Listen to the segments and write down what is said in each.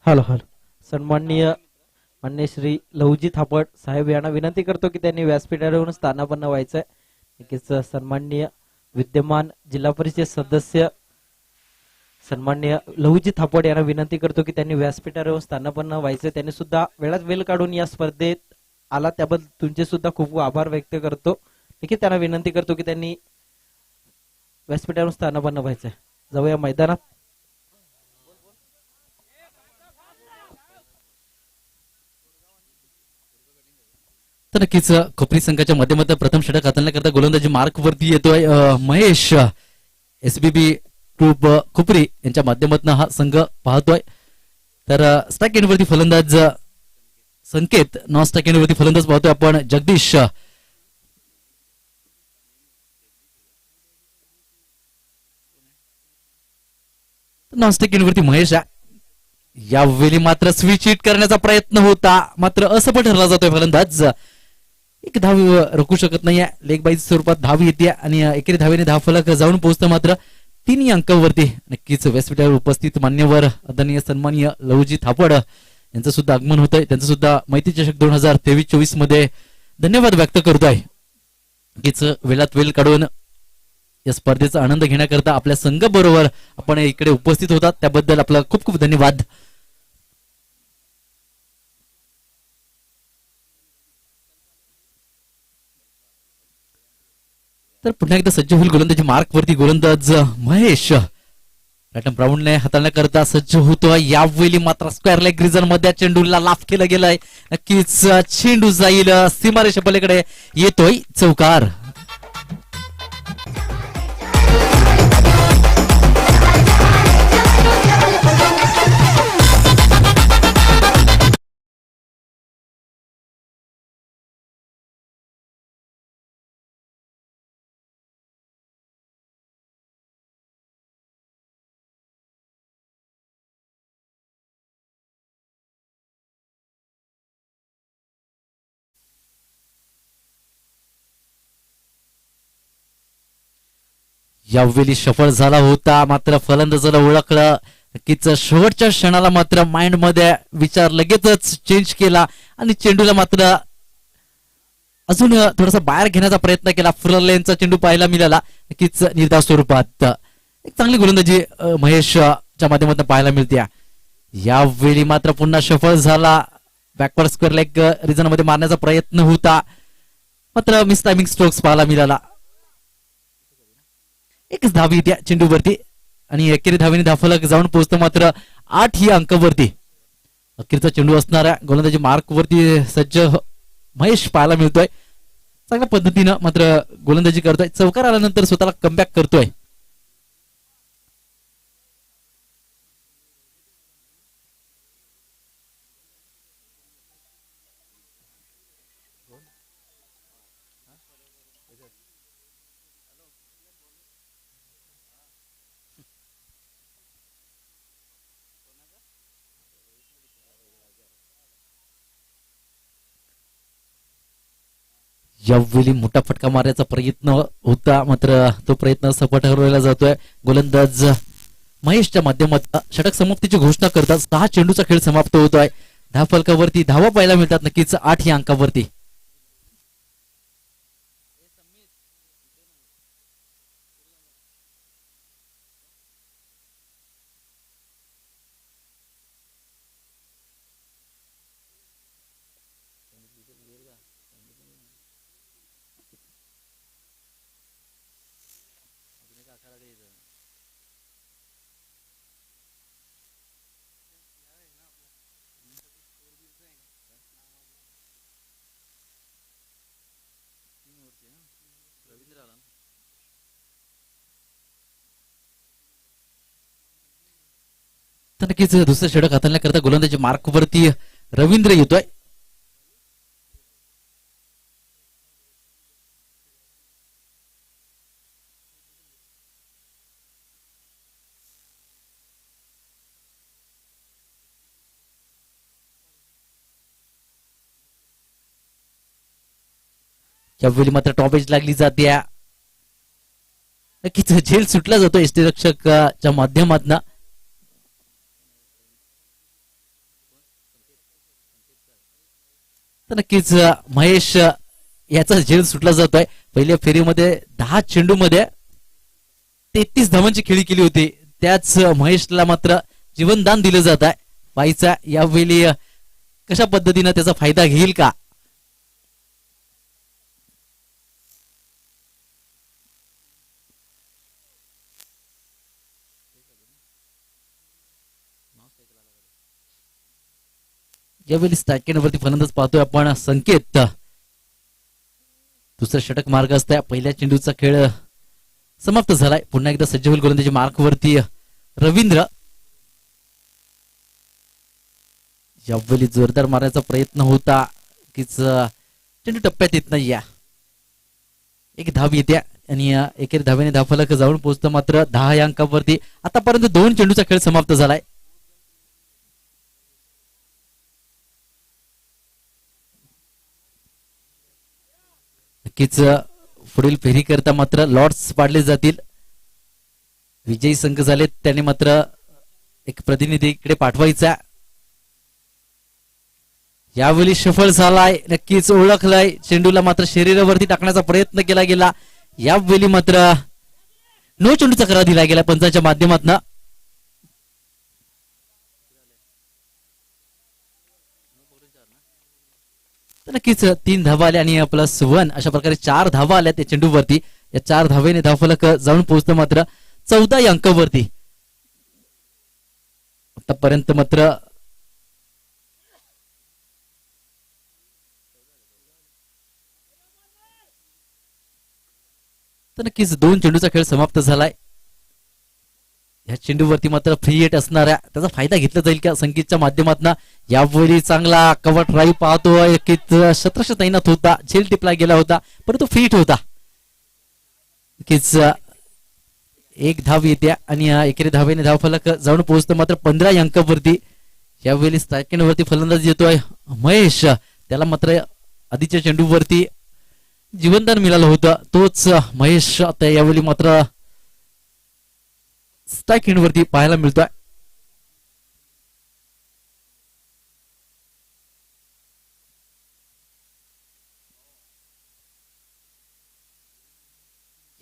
Hello hello. सन्माननीय मान्य श्री लहुजी थापड साहेब यांना विनंती करतो की त्यांनी व्यासपीठावरून स्थानापन्न व्हायचंय. नक्कीच सन्माननीय विद्यमान जिल्हा परिषद सदस्य सन्माननीय लहुजी थापड यांना विनंती करतो की त्यांनी व्यासपीठावर स्थानापन्न व्हायचंय. त्यांनी सुद्धा वेळात वेळ काढून या स्पर्धेत आला त्याबद्दल तुमचे सुद्धा खूप आभार व्यक्त करतो. नक्कीच त्यांना विनंती करतो की त्यांनी व्यासपीठावर स्थानापन्न व्हायचंय. जाऊया मैदानात. तर नक्कीच कोपरी संघाच्या माध्यमातून प्रथम षटक हाताळण्याकरता गोलंदाजी मार्क वरती येतोय महेश. एसबीबी ग्रुप कोपरी यांच्या माध्यमातून हा संघ पाहतोय. तर स्ट्राइक एंडवरती फलंदाज संकेत, नॉन स्ट्राइक एंडवरती फलंदाज पाहतोय आपण जगदीश. नॉन स्ट्राइक एंडवरती महेश. यावेळी मात्र स्विच हिट करण्याचा प्रयत्न होता, मात्र असफल ठरला जातोय फलंदाज. एक धाव रोखू शकत नाहीये. लेग बाईज स्वरूपात धाव येते आणि एकेरी धावेने धाव फलक जाऊन पोहोचतं मात्र 3 अंकावरती. नक्कीच व्यासपीठावर उपस्थित मान्यवर आदरणीय सन्माननीय लहुजी थापड यांचं सुद्धा आगमन होतंय. त्यांचं सुद्धा मैत्री चषक 2023-24 मध्ये धन्यवाद व्यक्त करतोय. नक्कीच वेळात वेळ काढून या स्पर्धेचा आनंद घेण्याकरता आपल्या संघ बरोबर आपण इकडे उपस्थित होतात, त्याबद्दल आपला खूप खूप धन्यवाद. तर पुन्हा एकदा सज्ज होईल गोलंदाजी मार्क वरती गोलंदाज महेश. रॅटम ब्राऊनने हाताळण्याकरता सज्ज होतोय. यावेळी मात्र स्क्वेअर लेग रिजन मध्ये चेंडूला लाफ केलं गेलंय. नक्कीच चेंडू जाईल सीमारेषा पलीकडे, येतोय चौकार. यावेळी सफळ झाला होता, मात्र फलंदाजाला ओळखलं. नक्कीच शेवटच्या क्षणाला मात्र माइंड मध्ये विचार लगेचच चेंज केला आणि चेंडूला मात्र अजून थोडासा बाहेर घेण्याचा प्रयत्न केला. फुरलेनचा चेंडू पाहायला मिळाला. नक्कीच निर्धाव स्वरूपात एक चांगली गोलंदाजी महेशच्या माध्यमातून पाहायला मिळते. यावेळी मात्र पुन्हा सफळ झाला. बॅकवर्ड स्क्वेअर लेग रिजन मध्ये मारण्याचा प्रयत्न होता, मात्र मिस टायमिंग स्ट्रोक्स पाहायला मिळाला. एकच धावी त्या चेंडूवरती आणि एकेरी धावेने धावफलक जाऊन पोहोचतो मात्र 8 ही अंकावरती. अखेरचा चेंडू असणाऱ्या गोलंदाजी मार्क वरती सज्ज महेश पाहायला मिळतोय. चांगल्या पद्धतीनं मात्र गोलंदाजी करतोय. चौकार आल्यानंतर स्वतःला कमबॅक करतोय. यावेळी मोठा फटका मारण्याचा प्रयत्न होता, मात्र तो प्रयत्न सफल ठरवला जातोय. गोलंदाज महेशच्या माध्यमात षटक समाप्तीची घोषणा करतात. 6 चेंडूचा खेळ समाप्त होतोय. धावफलकावरती धावा पाहायला मिळतात. नक्कीच 8 या अंकावरती. तर नक्कीच दुसरं षटक हाताळण्याकरता गोलंदाजी मार्क वरती रवींद्र येतोय. यावेळी मात्र टॉपेज लागली जाते. नक्कीच झेल सुटला जातो यष्टीरक्षकाच्या माध्यमातून. तर नक्कीच महेश याचा झेल सुटला जातोय. पहिल्या फेरीमध्ये 10 चेंडूमध्ये 33 धावांची खेळी केली होती. त्याच महेशला मात्र जीवनदान दिलं जात आहे. पाहायचा यावेळी कशा पद्धतीनं त्याचा फायदा घेईल का. यावेळी स्ट्रायकेनवरती फलंदाज पाहतोय आपण संकेत. दुसरा षटक मार्ग असता. पहिल्या चेंडूचा खेळ समाप्त झालाय. पुन्हा एकदा सज्ज होईल गोलंदाजी मार्कवरती रवींद्र. यावेळी जोरदार मारण्याचा प्रयत्न होता कीच चेंडू टप्प्यात येत नाही. एक धाव येत्या आणि एकेरी धावेने धावफलक जाऊन पोहोचतं मात्र 10 या अंकावरती. आतापर्यंत 2 चेंडूचा खेळ समाप्त झालाय. नक्कीच पुढील फेरी करता मात्र लॉर्ड्स पाडले जातील. विजयी संघ झाले त्याने मात्र एक प्रतिनिधी इकडे पाठवायचा. यावेळी सफळ झालाय. नक्कीच ओळखलाय. चेंडूला मात्र शरीरावरती टाकण्याचा प्रयत्न केला गेला. यावेळी मात्र नो चेंडूचा करा दिला गेला पंचांच्या माध्यमातून. नक्कीच 3 धावा आल्या आणि +1 अशा प्रकारे 4 धावा आल्या त्या चेंडूवरती. या 4 धावेने धावफलक जाऊन पोहोचतं मात्र 14 या अंकावरती. आतापर्यंत मात्र तर नक्कीच 2 चेंडूचा खेळ समाप्त झालाय. या चेंडूवरती मात्र फ्री हिट असणाऱ्या त्याचा फायदा घेतला जाईल का संकेतच्या माध्यमातून. यावेळी चांगला कव्हर ड्राईव्ह पाहतोय की शतरश तैनात होता. झेल टिपला गेला होता परंतु फ्री हिट होता. नक्कीच एक धाव येत्या आणि एकेरी धावेने धावफलक जाऊन पोहोचतं मात्र 15 या अंकावरती. यावेळी स्ट्रायकेनवरती फलंदाज येतोय महेश. त्याला मात्र आधीच्या चेंडूवरती जीवनदान मिळालं होतं. तोच महेश आता यावेळी मात्र स्ट्राईक एंडवरती पाहायला मिळतोय.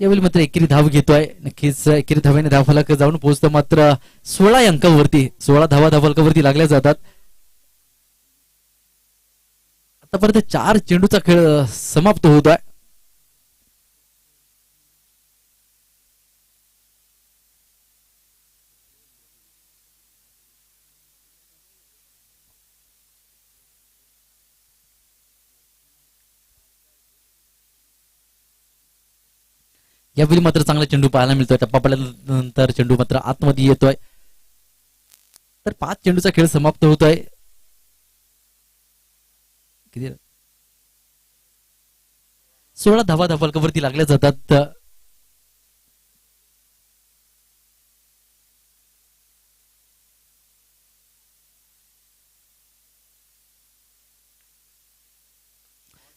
यावेळी मात्र एकेरी धाव घेतोय. नक्कीच एकेरी धावेने धावफलक जाऊन पोहोचतं मात्र 16 या अंकावरती. 16 धावा धावफलकावरती लागल्या जातात. आतापर्यंत 4 चेंडूचा खेळ समाप्त होतोय. यावेळी मात्र चांगला चेंडू पाहायला मिळतोय. टप्पा पडल्यानंतर चेंडू मात्र आतमध्ये येतोय. तर 5 चेंडूचा खेळ समाप्त होतोय. किती 16 धावा धावफलकावरती लागल्या जातात.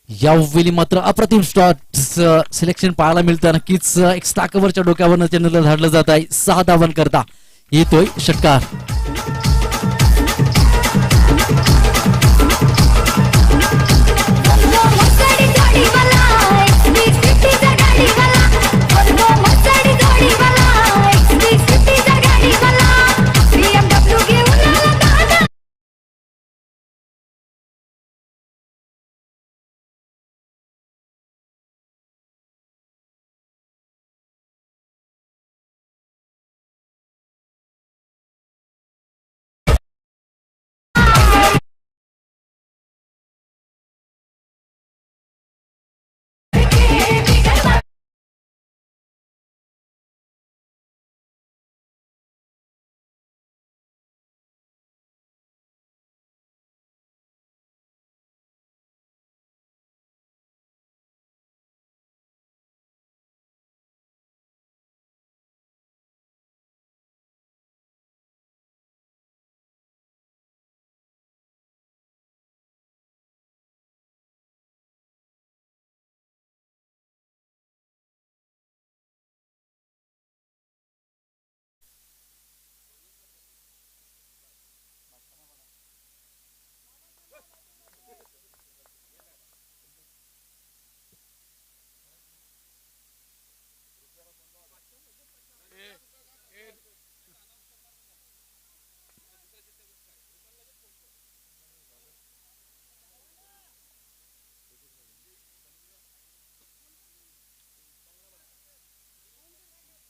यावेळी मात्र अप्रतिम शॉट सिलेक्शन पाहायला मिळतं. नक्कीच एक्स्ट्रा कव्हरच्या डोक्यावर चेंडूला धाडलं जात आहे. 6 धावांकरता येतोय षटकार.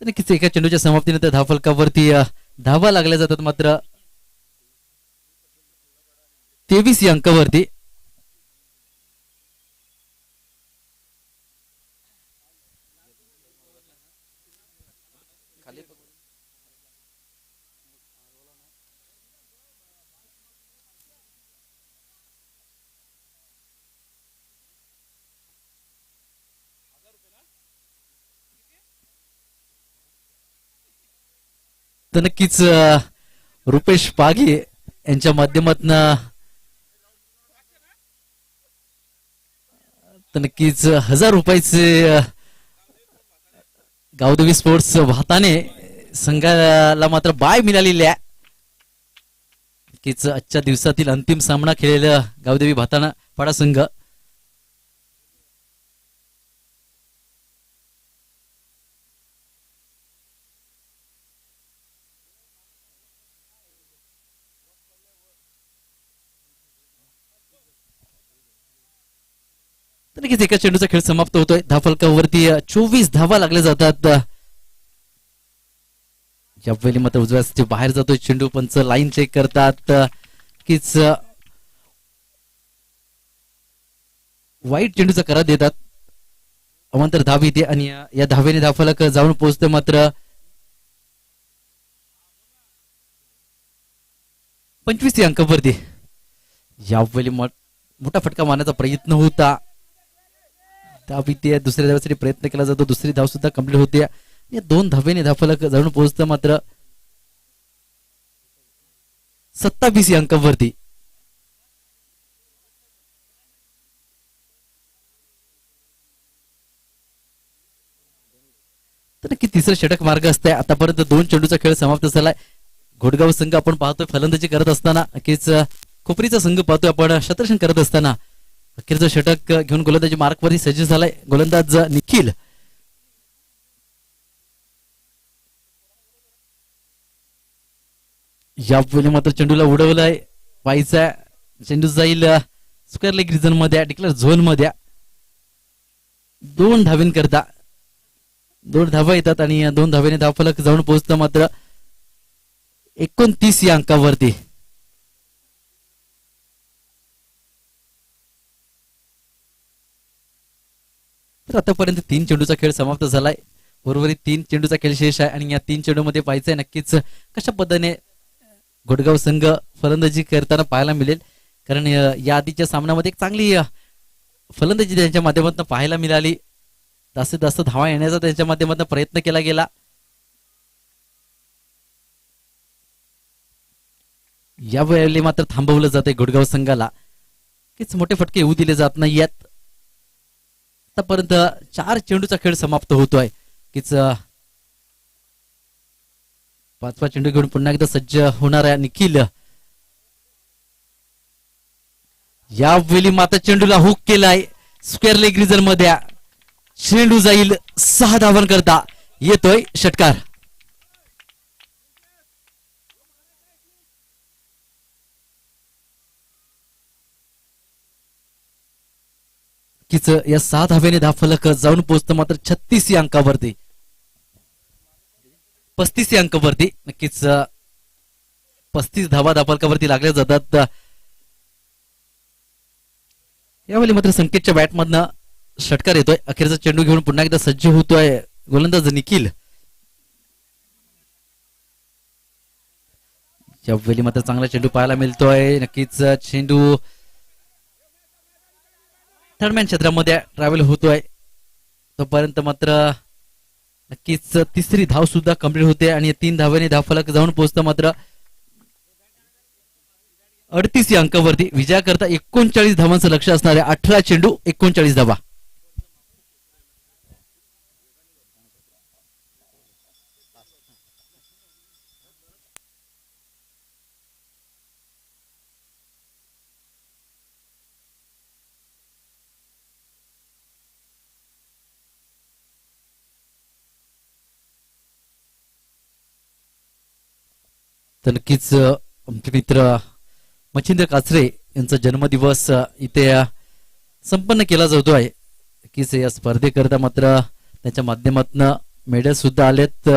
तर नक्कीच एका चेंडूच्या समाप्तीनंतर धावफलकावरती धावा लागल्या जातात, मात्र 23 या अंकावरती. तर नक्कीच रुपेश पागे यांच्या माध्यमातून तर नक्कीच 1000 रुपयाचे गावदेवी स्पोर्ट्स भाताने संघाला मात्र बाय मिळालेली आहे. नक्कीच आजच्या दिवसातील अंतिम सामना खेळलेला गावदेवी भाताना पाडा संघ. तर नक्कीच एका चेंडूचा खेळ समाप्त होतोय. धावफलकावरती 24 धावा लागल्या जातात. यावेळी मात्र उजव्या बाहेर जातोय चेंडू. पंच लाईन चेक करतात. कीच वाईट चेंडूचा करा देतात. अवांतर धाव येते आणि या धावेने धावफलक जाऊन पोहोचते, मात्र 25 या अंकावरती. यावेळी मोठा फटका मारण्याचा प्रयत्न होता. धाव येते. दुसऱ्या धावेसाठी प्रयत्न केला जातो. दुसरी धाव सुद्धा कंप्लीट होते. 2 धावेने धावफलक जाऊन पोहोचतं, मात्र 27 या अंकावरती. तर नक्की तिसरं षटक मार्ग असतंय. आतापर्यंत 2 चेंडूचा खेळ समाप्त झालाय. घोडगाव संघ आपण पाहतोय फलंदाजी करत असताना, नक्कीच खोपरीचा संघ पाहतोय आपण शतरक्षण करत असताना. अखेरचं षटक घेऊन गोलंदाजी मार्कवरती सज्ज झालाय गोलंदाज निखिल. यावेळी मात्र चेंडूला उडवलाय. वाईचा चेंडू जाईल स्क्वेअर लेग रिजन मध्ये, डिक्लेअर झोन मध्ये. 2 धावेंकरता 2 धावा येतात आणि 2 धावेने धावफलक जाऊन पोहोचतं, मात्र 29 या अंकावरती. तर आतापर्यंत 3 चेंडूचा खेळ समाप्त झालाय. उर्वरित 3 चेंडूचा खेळ शेष आहे आणि या 3 चेंडूमध्ये पाहायचंय नक्कीच कशा पद्धतीने घोडगाव संघ फलंदाजी करताना पाहायला मिळेल. कारण या आधीच्या सामन्यामध्ये एक चांगली फलंदाजी त्यांच्या माध्यमातून पाहायला मिळाली. जास्तीत जास्त धावा येण्याचा त्यांच्या माध्यमातून प्रयत्न केला गेला. यावेळी मात्र थांबवलं जाते घोडगाव संघाला. कीच मोठे फटके येऊ दिले जात नाही आहेत. आतापर्यंत 4 चेंडूचा खेळ समाप्त होतोय. कीच 5वा चेंडू घेऊन पुन्हा एकदा सज्ज होणार आहे निखिल. यावेळी मात्र चेंडूला हुक केलाय स्क्वेअर लेग रिजन मध्ये. चेंडू जाईल 6 धावांकरता. येतोय षटकार. कीच या 6 धावेने धावफलक जाऊन पोहोचतं, मात्र 36 या अंकावरती. 35 या अंकावरती. नक्कीच 35 धावा धावफलकावरती लागल्या जातात. यावेळी मात्र संकेतच्या बॅटमधनं षटकार येतोय. अखेरचा चेंडू घेऊन पुन्हा एकदा सज्ज होतोय गोलंदाज निखिल. यावेळी मात्र चांगला चेंडू पाहायला मिळतोय. नक्कीच चेंडू थर्डमॅन क्षेत्रामध्ये ट्रॅव्हल होतोय. तोपर्यंत मात्र नक्कीच तिसरी धाव सुद्धा कंप्लीट होते आणि 3 धावेने धावफलक जाऊन पोहोचतं, मात्र 38 या अंकावरती. विजयाकरता 39 धावांचं लक्ष असणारे 18 चेंडू 39 धावा. तर नक्कीच आमचे मित्र मच्छिंद्र काचरे यांचा जन्मदिवस इथे संपन्न केला जातोय. नक्कीच या स्पर्धेकरता मात्र त्यांच्या माध्यमातून मेडल सुद्धा आलेत.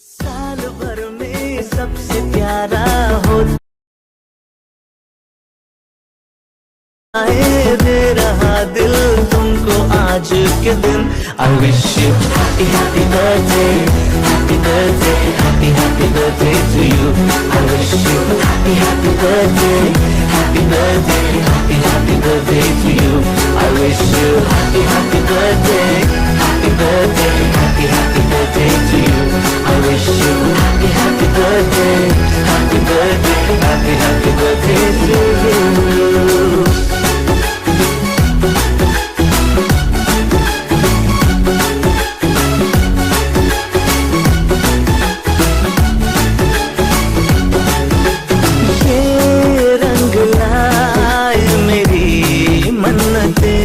साल भर में सबसे प्यारा होता है दे रहा दिल तुमको आज के दिन. I wish you happy happy birthday, happy birthday, happy happy birthday to you. I wish you happy happy birthday, happy birthday, happy happy birthday to you. I wish you happy happy birthday, happy birthday, happy happy birthday to you. I wish you happy happy birthday, happy birthday, happy happy birthday to you. ये रंग लाए मेरी मन्नतें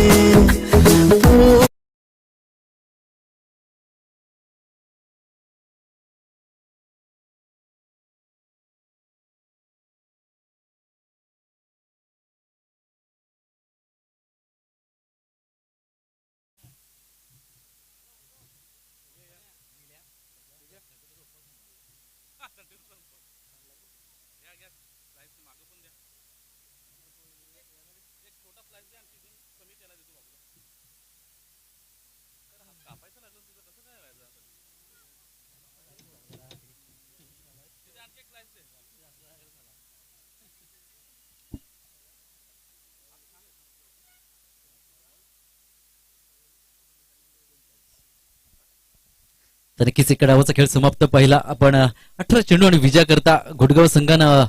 तर नक्कीच एक डावाचा खेळ समाप्त पहिला. आपण 18 चेंडू आणि विजय करता घोटगाव संघानं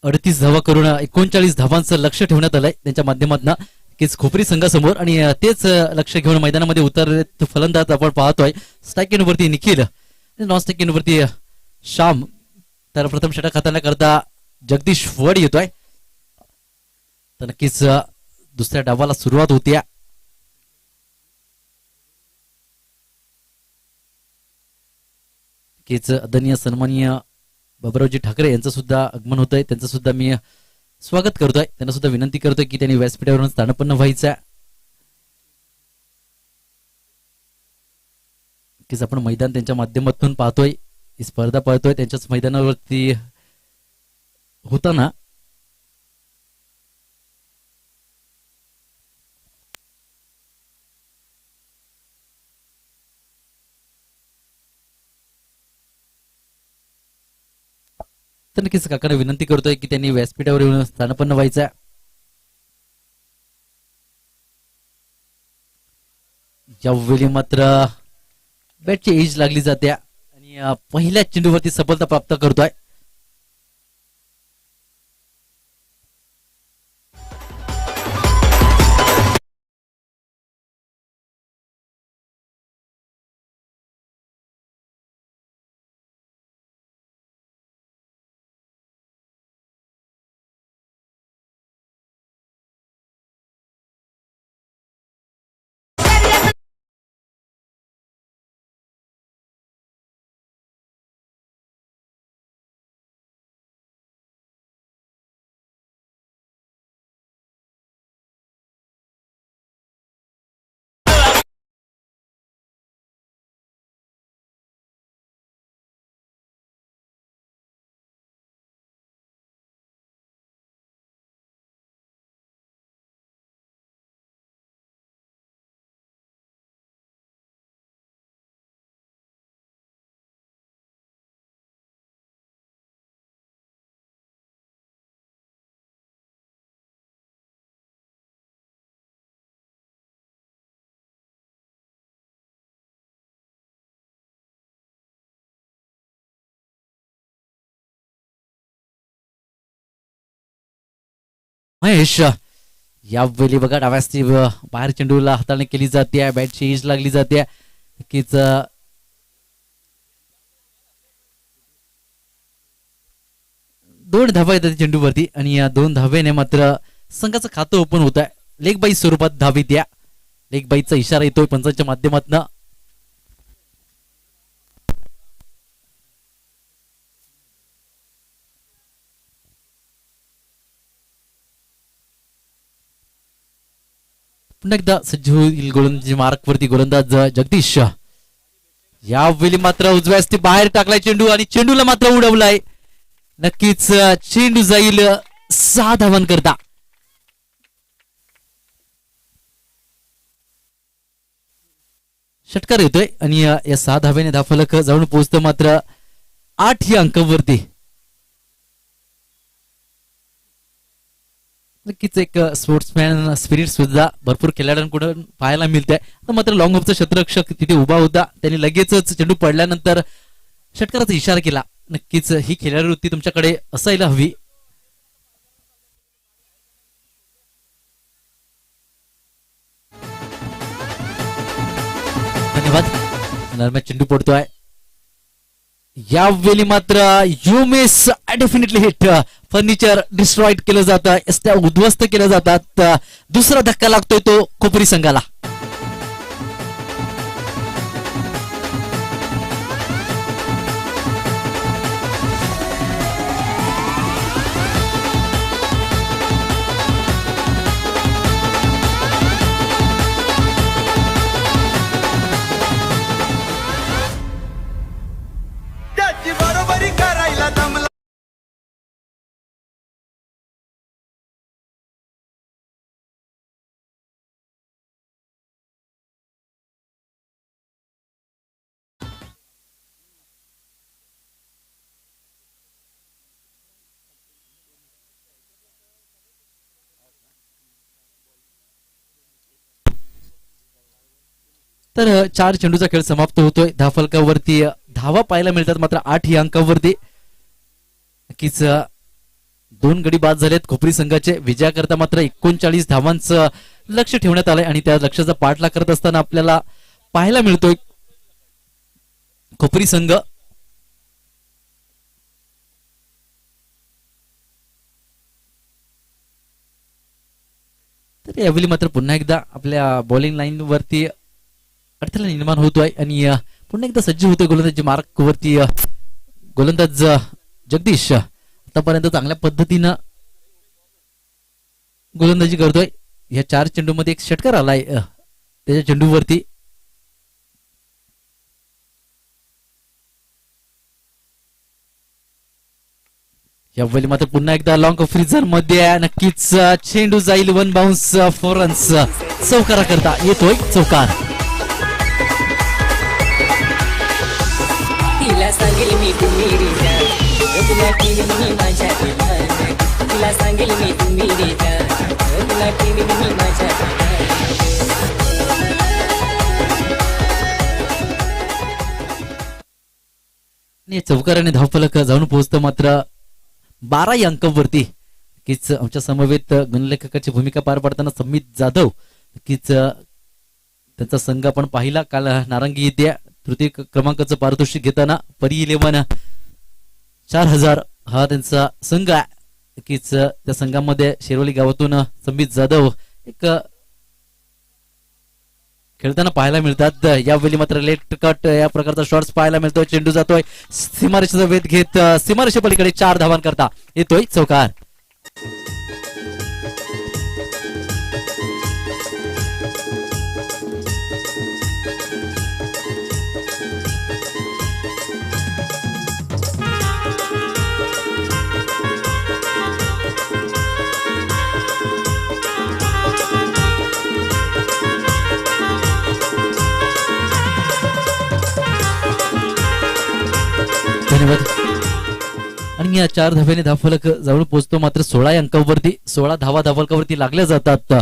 38 धावा करून 39 धावांचं लक्ष ठेवण्यात आलंय त्यांच्या माध्यमातून. नक्कीच खोपरी संघासमोर आणि तेच लक्ष घेऊन मैदानामध्ये उतरलेत फलंदाज आपण पाहतोय. स्ट्राईक वरती निखिल, नॉन स्ट्राईक वरती श्याम. तर प्रथम षटक हाताळण्या करता जगदीश वड येतोय. तर नक्कीच दुसऱ्या डावाला सुरुवात होती. नक्कीच आदरणीय सन्माननीय बाबुरावजी ठाकरे यांचं सुद्धा आगमन होतंय. त्यांचं सुद्धा मी स्वागत करतोय. त्यांना सुद्धा विनंती करतोय की त्यांनी व्यासपीठावरून स्थानापन्न व्हायचं. नक्कीच आपण मैदान त्यांच्या माध्यमातून पाहतोय, ही स्पर्धा पाहतोय त्यांच्याच मैदानावरती होताना. तर नक्कीच काकांना विनंती करतोय की त्यांनी व्यासपीठावर येऊन स्थानापन्न व्हायचं. यावेळी मात्र बॅटची एज लागली जाते आणि पहिल्या चेंडूवरती सफलता प्राप्त करतोय. महेश यावेळी बघा डाव्यास्ती बाहेर चेंडूला हाताळणी केली जाते. बॅटची एज लागली जाते. नक्कीच 2 धावा येतात चेंडूवरती आणि या 2 धावेने मात्र संघाचं खातं ओपन होत आहे. लेग बाईज स्वरूपात धावी द्या. लेग बाईजचा इशारा येतोय पंचांच्या माध्यमातून. पुन्हा एकदा सज्ज होईल गोलंदाजी मार्कवरती गोलंदाज जगदीश. यावेळी मात्र उजव्या हस्ते बाहेर टाकलाय चेंडू आणि चेंडूला मात्र उडवलाय. नक्कीच चेंडू जाईल 6 धावां करता. षटकार येतोय आणि या 6 धाव्याने धावफलक जाऊन पोहोचतं मात्र 8 या अंकावरती. नक्कीच एक स्पोर्ट्समॅन स्पिरिट सुद्धा भरपूर खेळाडूंकडून पाहायला मिळते. आता मात्र लॉंग ऑफचा क्षेत्ररक्षक तिथे उभा होता, त्यांनी लगेचच चेंडू पडल्यानंतर षटकाराचा इशारा केला. नक्कीच ही खेळाडू वृत्ती तुमच्याकडे असायला हवी. धन्यवाद. दरम्यान चेंडू पडतोय. यावेळी मात्र you miss definitely hit. Furniture destroyed केलं जातं, एसट्या उद्ध्वस्त केल्या जातात. दुसरा धक्का लागतोय तो कोपरी संघाला. त्याची बरोबरी करायला दमला. तर 4 चेंडूचा खेळ समाप्त होतोय. धावफलकावरती धावा पाहायला मिळतात मात्र 8 या अंकावरती. नक्कीच 2 गडी बाद झालेत खोपरी संघाचे. विजयाकरता मात्र 39 धावांचं लक्ष ठेवण्यात आलंय आणि त्या लक्ष्याचा पाठलाग करत असताना आपल्याला पाहायला मिळतोय खोपरी संघ तर यावेळी मात्र पुन्हा एकदा आपल्या बॉलिंग लाईन वरती अडथळा निर्माण होतोय आणि पुन्हा एकदा सज्ज होतोय गोलंदाजी मार्क वरती गोलंदाज जगदीश. आतापर्यंत चांगल्या पद्धतीनं गोलंदाजी करतोय. या 4 चेंडूमध्ये एक षटकार आलाय त्याच्या चेंडूवरती. यावेळी मात्र पुन्हा एकदा लॉंग फ्रीजर मध्ये नक्कीच चेंडू जाईल 1 बाउन्स 4 रन्स. चौकारा करता येतोय चौकार. तिला सांगेल मी तुम्ही रिजा, तुला ठेवीन मी माझ्या दिलात. तिला सांगेल मी तुम्ही रिजा, तुला ठेवीन मी माझ्या दिलात. चौकाराने धावफलक जाऊन पोहोचतं मात्र 12 या अंकावरती. नक्कीच आमच्या समवेत गणलेखकाची भूमिका पार पाडताना समित जाधव. नक्कीच त्यांचा संघ आपण पाहिला काल नारंगी येत्या तृतीय क्रमांकाचं पारितोषिक घेताना परी 11 4000 हा त्यांचा संघ आहे. नक्कीच त्या संघामध्ये शेरवली गावातून समित जाधव एक खेळताना पाहायला मिळतात. यावेळी मात्र लेट कट या प्रकारचा शॉट्स पाहायला मिळतोय. चेंडू जातोय सीमारेषेचा वेध घेत सीमारेषे पलीकडे 4 धावां करता येतोय चौकार. धन्यवाद. आणि या 4 धाव्याने धावफलक जवळ पोहोचतो मात्र 16 या अंकावरती. 16 धावा धावफलकावरती लागल्या जातात.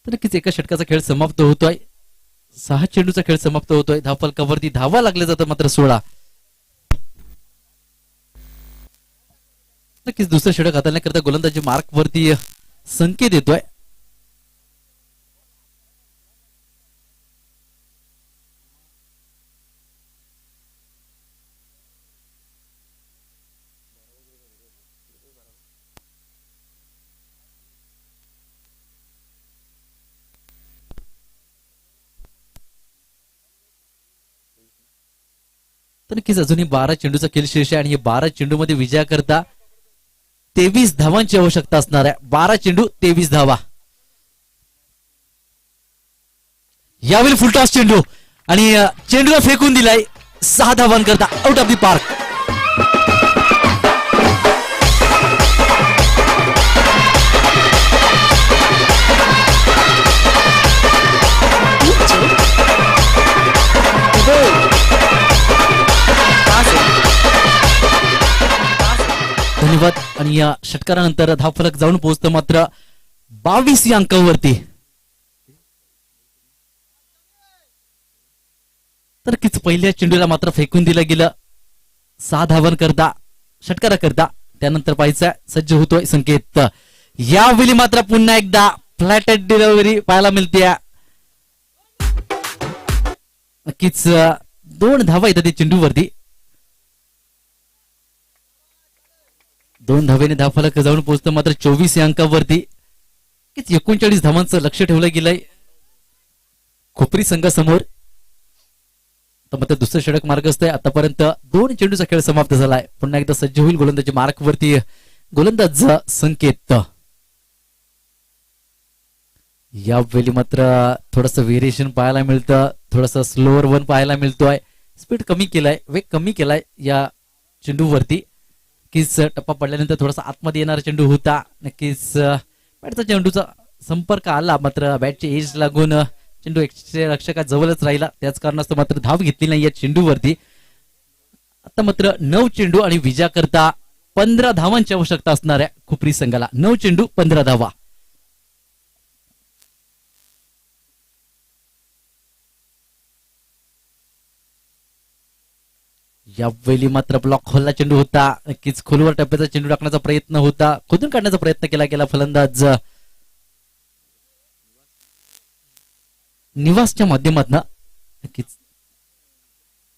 तर नक्कीच एका षटकाचा खेळ समाप्त होतोय. 6 चेंडूचा खेळ समाप्त होतोय. धावफलकावरती धावा लागल्या जातात मात्र 16. नक्कीच दुसरं षटक हाताळण्याकरता गोलंदाजी मार्क वरती संकेत येतोय. तर नक्कीच अजूनही 12 चेंडूचा खेळ शेष आहे आणि हे 12 चेंडू मध्ये विजया करता 23 धावांची आवश्यकता असणार आहे. 12 चेंडू 23 धावा. यावेळी फुलटॉस चेंडू आणि चेंडूला फेकून दिलाय 6 धावांकरता आउट ऑफ द पार्क. धन्यवाद. आणि या षटकारानंतर धावफलक जाऊन पोहोचतं मात्र 22 या अंकावरती. तर किच पहिल्या चेंडूला मात्र फेकून दिलं गेलं 6 धावांकरता षटकाराकरता. त्यानंतर पाहायचा सज्ज होतोय संकेत. यावेळी मात्र पुन्हा एकदा फ्लॅट डिलिव्हरी पाहायला मिळते. नक्कीच 2 धावा येतात चेंडूवरती. 2 धावेने धावफलक जाऊन पोहोचतं मात्र 24 या अंकावरती. 39 धावांचं लक्ष ठेवलं गेलंय खोपरी संघासमोर. तर मात्र दुसरं षटक मार्गस्थ आहे. आतापर्यंत 2 चेंडूचा खेळ समाप्त झालाय. पुन्हा एकदा सज्ज होईल गोलंदाजी मार्कवरती गोलंदाज संकेत. यावेळी मात्र थोडस व्हेरिएशन पाहायला मिळतं. थोडस स्लोअर वन पाहायला मिळतोय. स्पीड कमी केलाय, वेग कमी केलाय या चेंडूवरती. नक्कीच टप्पा पडल्यानंतर थोडासा आतमध्ये येणारा चेंडू होता. नक्कीच बॅटचा चेंडूचा संपर्क आला मात्र बॅटची एज लागून चेंडू रक्षका जवळच राहिला. त्याच कारणास्तव मात्र धाव घेतली नाही या चेंडूवरती. आता मात्र 9 चेंडू आणि विजया करता 15 धावांची आवश्यकता असणार आहे खुपरी संघाला. 9 चेंडू 15 धावा. यावेळी मात्र ब्लॉक होलला चेंडू होता. नक्कीच खोलवर टप्प्याचा चेंडू टाकण्याचा प्रयत्न होता. खोदून काढण्याचा प्रयत्न केला गेला फलंदाज निवासच्या माध्यमातून. नक्कीच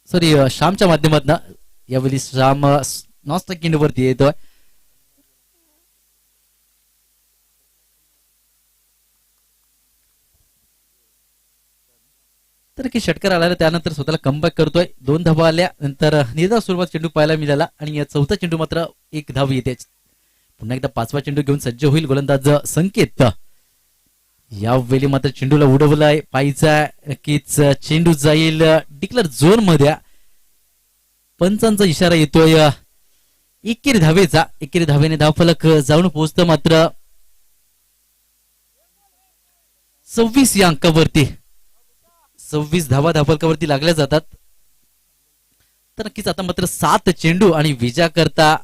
सॉरी श्यामच्या माध्यमातून. यावेळी श्याम नॉन वरती येतोय. तर की षटकार आला त्यानंतर स्वतःला कमबॅक करतोय. 2 धावा आल्या नंतर निर्धाव स्वरूपात चेंडू पाहायला मिळाला आणि या चौथा चेंडू मात्र 1 धाव येते. पुन्हा एकदा 5वा चेंडू घेऊन सज्ज होईल गोलंदाज संकेत. यावेळी मात्र चेंडूला उडवलाय पायचा. नक्कीच चेंडू जाईल डिक्लेअर झोन मध्ये. पंचांचा इशारा येतोय एकेरी धावेचा. एकेरी धावेने धावफलक जाऊन पोहोचतं मात्र 26 या अंकावरती. 26 धावा धावफलकावरती लागल्या जातात. तर नक्कीच आता मात्र 7 चेंडू आणि विजया करता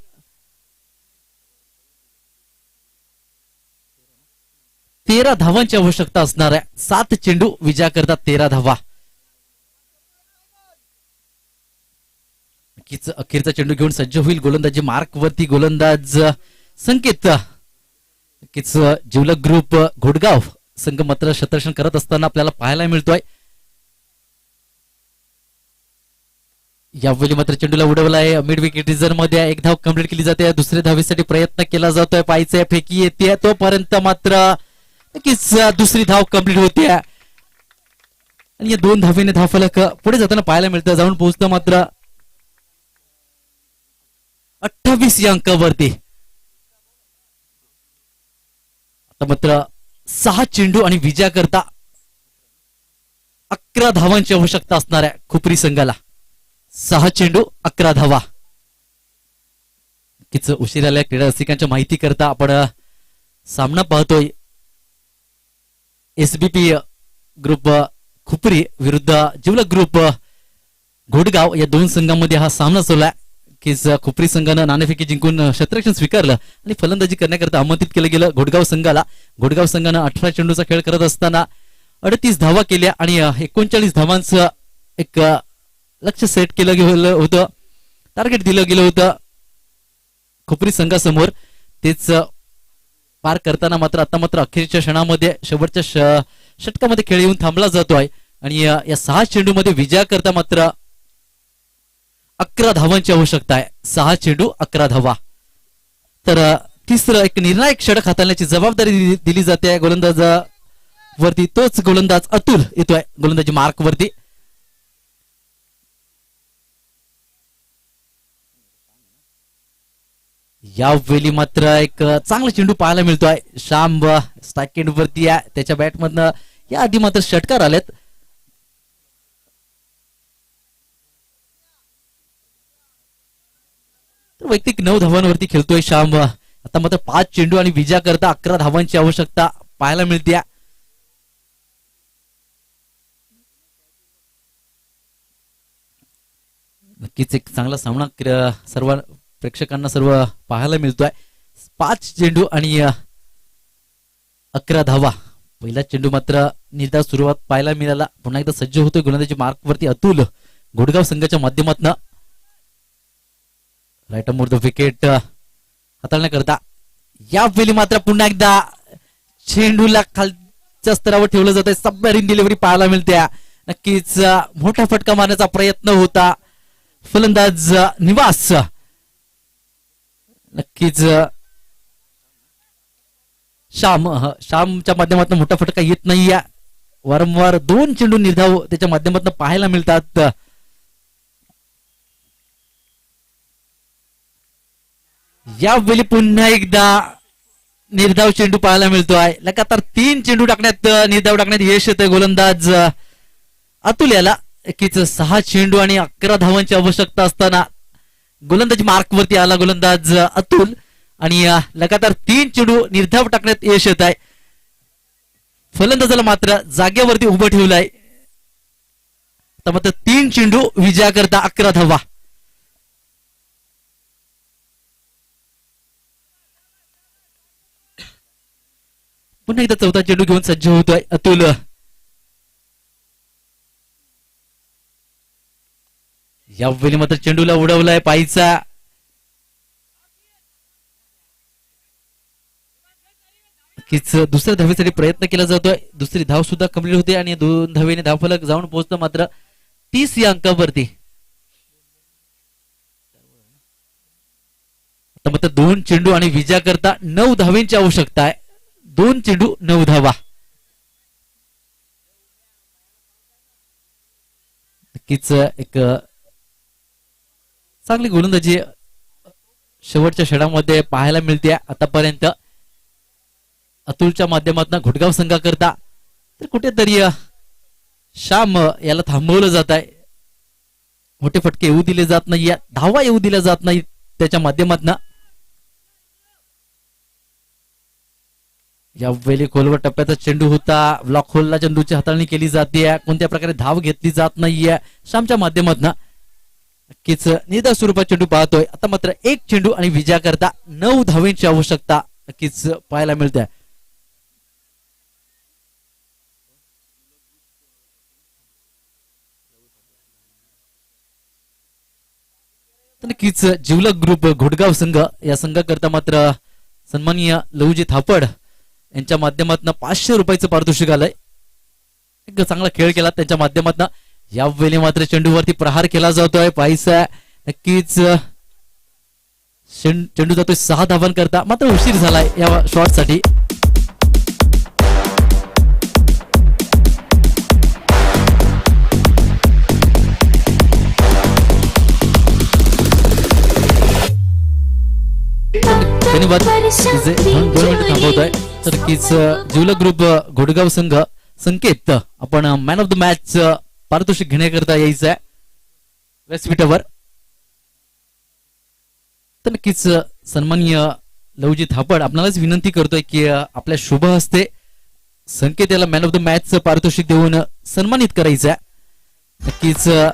13 धावांची आवश्यकता असणार आहे. 7 चेंडू विजया करता 13 धावा. नक्कीच अखेरचा चेंडू घेऊन सज्ज होईल गोलंदाजी मार्क वरती गोलंदाज संकेत. नक्कीच जिवलग ग्रुप घोडगाव संघ मात्र शतरक्षण करत असताना आपल्याला पाहायला मिळतोय. यावेळी मात्र चेंडूला उडवलाय मिड विकेट रिझर्व मध्ये. 1 धाव कंप्लीट केली जाते. दुसऱ्या धावेसाठी प्रयत्न केला जातोय. पायचे फेकी येते तोपर्यंत मात्र नक्कीच दुसरी धाव कंप्लीट होते आणि या 2 धावेने धावफलक पुढे जाताना पाहायला मिळतं. जाऊन पोहोचतं मात्र 28 या अंकावरती. आता मात्र 6 चेंडू आणि विजया करता 11 धावांची आवश्यकता असणार आहे खुपरी संघाला. 6 चेंडू 11 धावा. नक्कीच उशीर आल्या क्रीडा रसिकांच्या माहिती करता आपण सामना पाहतोय. एसबीपी ग्रुप खुपरी विरुद्ध जिवलग ग्रुप घोडगाव या 2 संघांमध्ये हा सामना सुरू आहे. की खुपरी संघानं नाणेफेकी जिंकून क्षेत्ररक्षण स्वीकारलं आणि फलंदाजी करण्याकरता आमंत्रित केलं गेलं घोडगाव संघाला. घोडगाव संघानं 18 चेंडूचा खेळ करत असताना 38 धावा केल्या आणि 39 धावांचं एक लक्ष सेट केलं गेलं होतं. टार्गेट दिलं गेलं होतं खुपरी संघासमोर. तेच पार करताना मात्र आता मात्र अखेरच्या क्षणामध्ये शेवटच्या षटकामध्ये खेळ येऊन थांबला जातोय आणि या 6 चेंडूमध्ये विजया करता मात्र 11 धावांची आवश्यकता आहे. 6 चेंडू 11 धावा. तर तिसरं एक निर्णायक षटक हाताळण्याची जबाबदारी दिली जाते गोलंदाज वरती. तोच गोलंदाज अतुल येतोय गोलंदाजी मार्क वरती. यावेळी मात्र एक चांगला चेंडू पाहायला मिळतोय. श्याम स्ट्राईक एंड वरती आहे, त्याच्या बॅटमधनं या आधी मात्र षटकार आलेत. तर वैयक्तिक 9 धावांवरती खेळतोय श्याम. आता मात्र 5 चेंडू आणि विजया करता 11 धावांची आवश्यकता पाहायला मिळते. नक्कीच एक चांगला सामना सर्व प्रेक्षकांना सर्व पाहायला मिळतोय. 5 चेंडू आणि 11 धावा. पहिला चेंडू मात्र निर्धाव सुरुवात पाहायला मिळाला. पुन्हा एकदा सज्ज होतोय गोलंदाजी मार्क वरती अतुल घोडगाव संघाच्या माध्यमातून. राईट मोर द विकेट हाताळण्याकरता यावेळी मात्र पुन्हा एकदा चेंडूला खालच्या स्तरावर ठेवलं जात आहे. सबमरीन डिलिव्हरी पाहायला मिळते. नक्कीच मोठा फटका मारण्याचा प्रयत्न होता फलंदाज निवास. नक्कीच श्यामच्या माध्यमातून मोठा फटका येत नाहीये. वारंवार 2 चेंडू निर्धाव त्याच्या माध्यमातून पाहायला मिळतात. यावेळी पुन्हा एकदा निर्धाव चेंडू पाहायला मिळतोय. लगातार 3 चेंडू टाकण्यात निर्धाव टाकण्यात यश येतंय गोलंदाज अतुल याला. नक्कीच 6 चेंडू आणि 11 धावांची आवश्यकता असताना गोलंदाजी मार्क वरती आला गोलंदाज अतुल आणि लगातार 3 चेंडू निर्धाव टाकण्यात यश येत आहे. फलंदाजाला मात्र जागेवरती उभं ठेवलंय. तर मात्र 3 चेंडू विजया करता 11 धावा. पुन्हा एकदा 4था चेंडू घेऊन सज्ज होतोय अतुल. यावेळी मात्र चेंडूला उडवलाय पायीचा. नक्कीच दुसऱ्या धावेसाठी प्रयत्न केला जातोय. दुसरी धाव सुद्धा कंप्लीट होते आणि 2 धावेने धावफलक जाऊन पोहोचतो मात्र 30 या अंकावरती. आता मात्र 2 चेंडू आणि विजया करता 9 धावेंची आवश्यकता आहे. 2 चेंडू 9 धावा. नक्कीच एक चांगली गोलंदाजी शेवटच्या षडामध्ये पाहायला मिळते आतापर्यंत अतुलच्या माध्यमातून घोटगाव संघाकरता. तर कुठेतरी श्याम याला थांबवलं जात आहे. मोठे फटके येऊ दिले जात नाही, धावा येऊ दिल्या जात नाही त्याच्या माध्यमातून. यावेळी खोलवर टप्प्याचा चेंडू होता. ब्लॉक होलला चेंडूची हाताळणी केली जाते. कोणत्या प्रकारे धाव घेतली जात नाहीये श्यामच्या माध्यमातून. नक्कीच निर्धाव स्वरूपात चेंडू पाहतोय. आता मात्र 1 चेंडू आणि विजया करता 9 धावेंची आवश्यकता नक्कीच पाहायला मिळते. नक्कीच जिवलक ग्रुप घोटगाव संघ या संघाकरता मात्र सन्माननीय लहुजी थापड यांच्या माध्यमातून 500 रुपयाचं पारितोषिक आलंय. एक चांगला खेळ केला त्यांच्या माध्यमातून. यावेळी मात्र चेंडूवरती प्रहार केला जातोय पायीचा. नक्कीच चेंडू जातोय 6 धावांकरता. मात्र उशीर झालाय या शॉट साठी. धन्यवाद. 2 मिनिटं थांबवतोय. तर नक्कीच जिवलक ग्रुप घोटगाव संघ संकेत आपण मॅन ऑफ द मॅच पारितोषिक घेण्याकरता यायचं आहे व्यासपीठावर. तर नक्कीच सन्माननीय लहुजी थापड आपणालाच विनंती करतोय की आपल्या शुभ हस्ते संकेत याला मॅन ऑफ द मॅच पारितोषिक देऊन सन्मानित करायचं आहे. नक्कीच